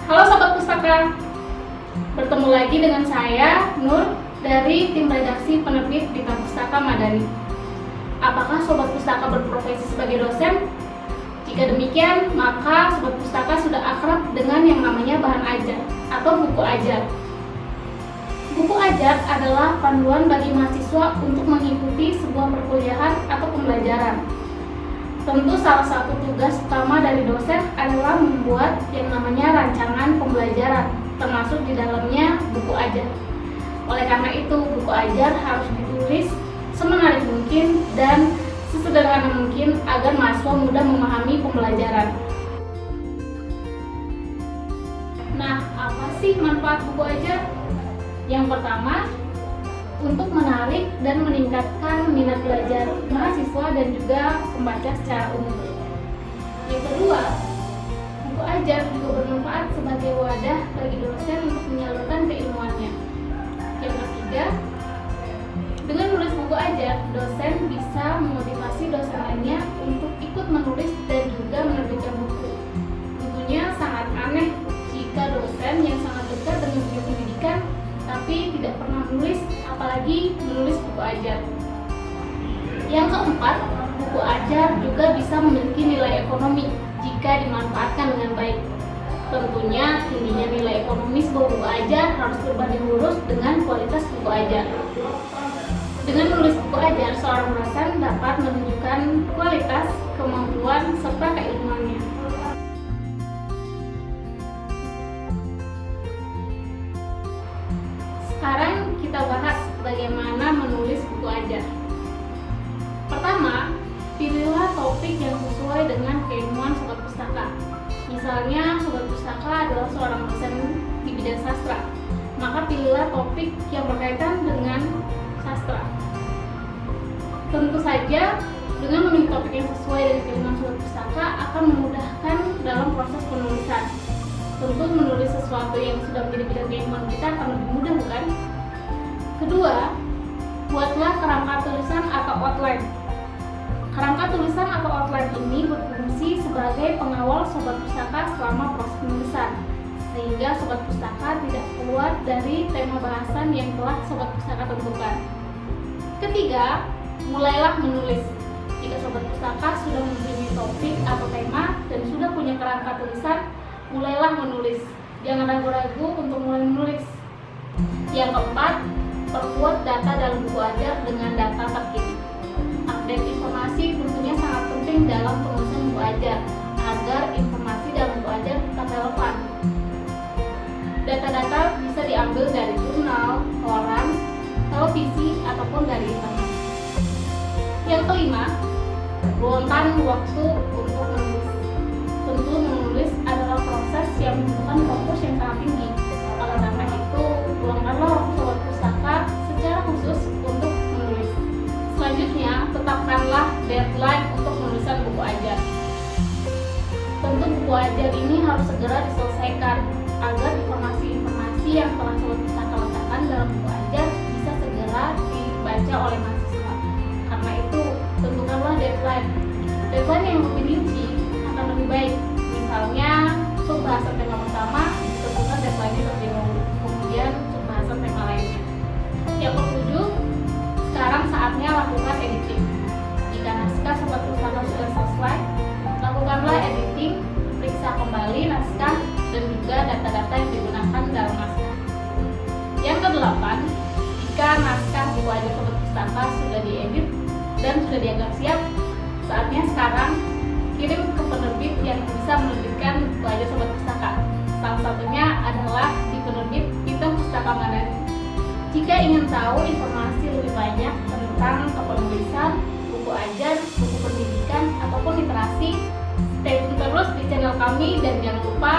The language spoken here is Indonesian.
Halo Sobat Pustaka, bertemu lagi dengan saya, Nur, dari tim redaksi penerbit Dita Pustaka Madani. Apakah Sobat Pustaka berprofesi sebagai dosen? Jika demikian, maka Sobat Pustaka sudah akrab dengan yang namanya bahan ajar atau buku ajar. Buku ajar adalah panduan bagi mahasiswa untuk mengikuti sebuah perkuliahan atau pembelajaran. Tentu salah satu tugas utama dari dosen adalah membuat yang namanya rancangan pembelajaran, termasuk di dalamnya buku ajar. Oleh karena itu, buku ajar harus ditulis semenarik mungkin dan sesederhana mungkin agar mahasiswa mudah memahami pembelajaran. Nah, apa sih manfaat buku ajar? Yang pertama, untuk menarik dan meningkatkan minat belajar mahasiswa dan juga pembaca secara umum. Yang kedua, buku ajar juga bermanfaat sebagai wadah bagi dosen untuk menyalurkan keilmuannya. Yang ketiga, dengan menulis buku ajar, dosen bisa memotivasi dosen lainnya untuk ikut menulis dan juga menerbitkan buku. Tentunya sangat aneh jika dosen yang sangat dekat dengan dunia pendidikan tapi tidak pernah menulis, apalagi menulis buku ajar. Yang keempat, buku ajar juga bisa memiliki nilai ekonomi jika dimanfaatkan dengan baik. Tentunya tingginya nilai ekonomi sebuah buku ajar harus berbanding lurus dengan kualitas buku ajar. Dengan menulis buku ajar, seorang dosen dapat menunjukkan kualitas, kemampuan, serta keilmuannya. Sekarang kita bahas bagaimana menulis buku ajar. Pertama, pilihlah topik yang sesuai dengan keilmuan Sobat Pustaka. Misalnya, Sobat Pustaka adalah seorang dosen di bidang sastra, maka pilihlah topik yang berkaitan dengan sastra. Tentu saja, dengan memilih topik yang sesuai dengan keilmuan Sobat Pustaka akan memudahkan dalam proses penulisan. Tentu menulis sesuatu yang sudah menjadi bidang keilmuan kita akan lebih mudah, bukan? Kedua, buatlah kerangka tulisan atau outline. Kerangka tulisan atau outline ini berfungsi sebagai pengawal Sobat Pustaka selama proses penulisan, sehingga Sobat Pustaka tidak keluar dari tema bahasan yang telah Sobat Pustaka tentukan. Ketiga, mulailah menulis. Jika Sobat Pustaka sudah mempunyai topik atau tema dan sudah punya kerangka tulisan, mulailah menulis. Jangan ragu-ragu untuk mulai menulis. Yang keempat, perkuat data dalam buku ajar dengan data terkini. Update informasi tentunya sangat penting dalam penulisan buku ajar agar informasi dalam buku ajar tetap relevan. Data-data bisa diambil dari jurnal, koran, televisi, ataupun dari internet. Yang kelima, luangkan waktu untuk menulis. Tentu menulis adalah proses yang membutuhkan fokus yang sangat tinggi. Oleh karena itu, luangkanlah waktu Sobat Pustaka secara khusus untuk menulis. Selanjutnya, tetapkanlah deadline untuk penulisan buku ajar. Tentu buku ajar ini harus segera diselesaikan agar informasi-informasi yang telah Sobat Pustaka letakkan dalam buku ajar bisa segera dibaca oleh mahasiswa. Karena itu, tentukanlah deadline. Deadline yang lebih rinci akan lebih baik. Misalnya, untuk bahasan tema pertama, ditentukan deadline-nya terlebih dahulu. Kemudian untuk bahasan tema lainnya. Yang ketujuh, sekarang saatnya lakukan editing. Jika naskah Sobat Pustaka sudah selesai, lakukanlah editing, periksa kembali naskah dan juga data-data yang digunakan dalam naskah. Yang kedelapan, jika naskah buku ajar Sobat Pustaka sudah diedit dan sudah dianggap siap, saatnya sekarang kirim ke penerbit yang bisa menerbitkan buku ajar Sobat Pustaka. Salah satunya adalah di penerbit Dita Pustaka Madani. Jika ingin tahu informasi lebih banyak tentang kepenulisan, buku ajar, buku pendidikan, ataupun literasi, stay tune terus di channel kami dan jangan lupa